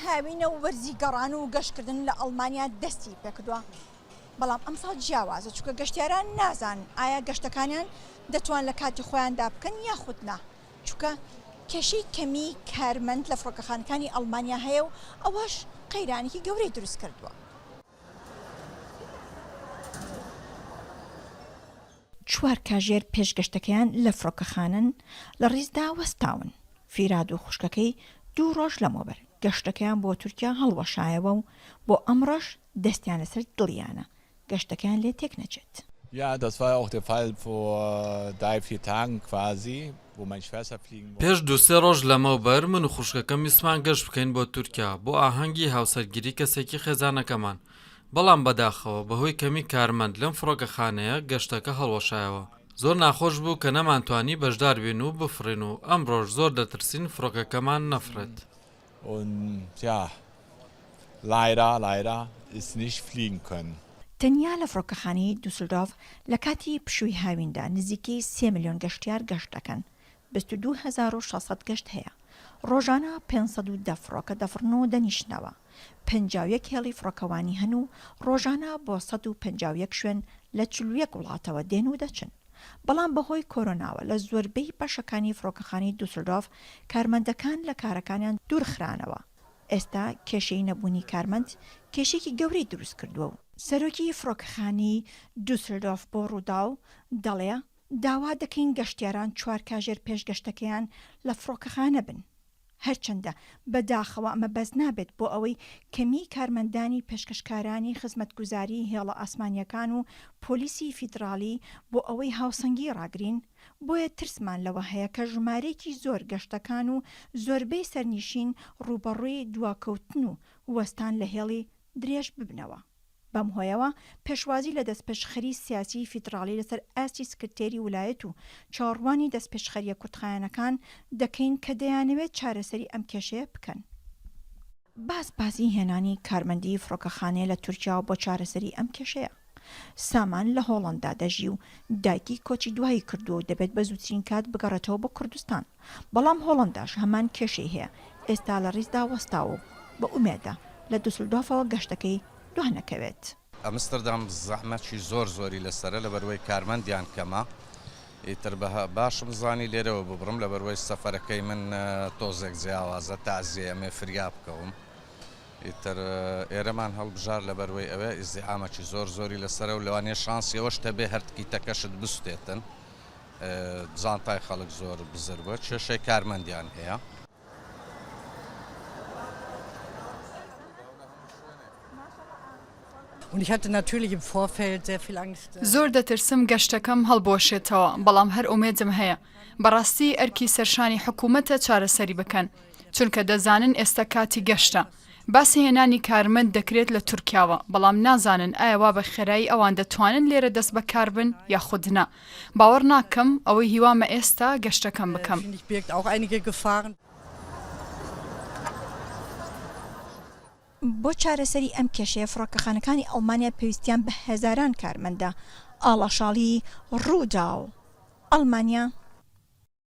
هاوینە و وەرزی گەڕان و گەشتکردن لە ئەڵمانیا دەستی پێکردووە بەڵام ئەمساڵ جیاوازە چونکە گەشتیاران نازان ئایا گەشتەکانیان دەتوان لە کاتی خۆیاندا بکەن یاخود نا چونکە کێشەی کەمی کارمەند لە فڕۆکەخانەکانی ئەڵمانیا هەیە و ئەوەش قەیرانێکی گەورەی دروست کردووە. چوار کاژێر پێشگەشتەکەیان لە فڕۆکەخانن لە ڕیزدا وەستاون. فیراد و خوشکەکەی 2 ڕۆژ لەمەوبەر گەشتەکەیان بۆ تورکیا هەڵوەشایەوە و بۆ ئەمڕۆژ دەستیان لەسەر دڵیانە گەشتەکەیان لێ تێک نەچێت. Ja, das war ja auch der Fall vor 3-4 Tagen quasi, wo meine Schwester fliegen wollte. پێش 2-3 ڕۆژ لەمەوبەر من و خوشکەکەم ویسمان گەشت بکەین بۆ تورکیا بۆ ئاهەنگی هاوسەرگیری کەسێکی خێزانەکەمان. بەڵام بەداخەوە بەهۆی کەمی کارمەند لەم فڕۆکەخانەیە گەشتەکە هەڵوەشایەوە. زۆر ناخۆش بوو کە نەمانتوانی بەشدار بێن و بفڕین و ئەمڕۆژ زۆر دەترسین فڕۆکەکەمان نەفرێت. Und ja, leider ist nicht fliegen können. تەنیا لە فڕۆکەخانەی دووسلدۆف لە کاتی پشووی هاویندا نزیکەی 3 ملیۆن گەشتیار گەشت دەکەن. 22,600 گەشت هەیە. ڕۆژانە 510 فڕۆکە دەفڕن و دەنیشنەوە. 51 هێڵی فڕۆکەوانی هەن و ڕۆژانە بۆ 151 شوێن لە 41 وڵاتەوە دێن و دەچن. بەڵام بەهۆی کۆرۆناوە لە زۆربەی بەشەکانی فڕۆکەخانەی دووسلدۆف کارمەندەکان لە کارەکانیان دوورخرانەوە. ئێستا کێشەی نەبوونی کارمەند کێشێکی گەورەی دروست کردووە و سەرۆکی فڕۆکەخانەی دووسلدۆف بۆ ڕوودا و دەڵێ داوا دەکەین گەشتیاران 4 کاژێر پێشگەشتەکەیان لە فڕۆکەخانە بن. هەرچەندە بەداخەوە ئەمە بەس نابێت بۆ ئەوەی کەمی کارمەندانی پێشکەشکارانی خزمەتگوزاری هێڵە ئاسمانیەکان و پۆلیسی فیدرالی بۆ ئەوەی هاوسەنگی ڕاگرین بۆیە ترسمان لەوە هەیە کە ژمارەیەکی زۆر گەشتەکان و زۆربەی سەرنیشین ڕوبەڕووی دواکەوتن و وەستان لە هێڵی درێژ ببنەوە. بەم هۆیەوە پێشوازی لە دەستپێشخەری سیاسی فیدرالی لەسەر ئاستی سکرتێری ویلایەت و چاوەڕوانی دەستپێشخەریە کورتخایەنەکان دەکەین کە دەیانەوێت چارەسەری ئەم کێشەیە بکەن. بازی هێنانی کارمەندی فڕۆکەخانەیە لە تورکیا بۆ چارەسەری ئەم کێشەیە. سامان لە هۆڵەندا دەژی و دایکی کۆچی دوایی کردو و دەبێت بە زووترین کات بگەڕێتەوە بۆ کوردستان. بەڵام هۆڵەنداش هەمان کێشەی هەیە. ئێستا لە ڕیزدا وەستاوە و بە ئومێدە لە دووسلدۆفەوە گەشتەکەی دوانەکەوێت. ئەمستردام زەحمەتی زۆری لەسرە لە بەروەی کارمەندیان کەمە. ئیتر باشم زانی لێرەوە ببڕم لە بەروەی سەفەرەکەی من تۆزێک جیاوازە تازیە ئەمێ فریا بکەوم. ئیتر ئێرەمان هەڵبژار لە بەروەی ئەوە ئیزدیحامێکی زۆری لەسرە و لەوانەیە شانسی ئەوەشتە بێ هەرتکیتەکەشت بستێتن. جانتای خەڵک زۆر بزرگە کێشەی کارمەندیان هەیە. زۆر دەترسم گەشتەکەم هەڵبۆشێتەوە بەڵام هەر ئومێدم هەیە بەڕاستی ئەرکی سەرشانی حکوومەتە چارەسەری بکەن چونکە دەزانن ئێستا کاتی گەشتە. باسی هێنانی کارمەند دەکرێت لە تورکیاوە بەڵام نازانن ئایا بە خێرایی ئەوان دەتوانن لێرە دەست بەکار بن یاخودنا. باوەڕ ناکەم ئەوەی هیوامە ئێستا گەشتەکەم بکەم. بۆ چارەسەری ئەم کێشەیە فڕۆکەخانەکانی ئەڵمانیا پێویستیان بە هەزاران کارمەندە. ئاڵاشاڵی ڕوودا و ئەڵمانیا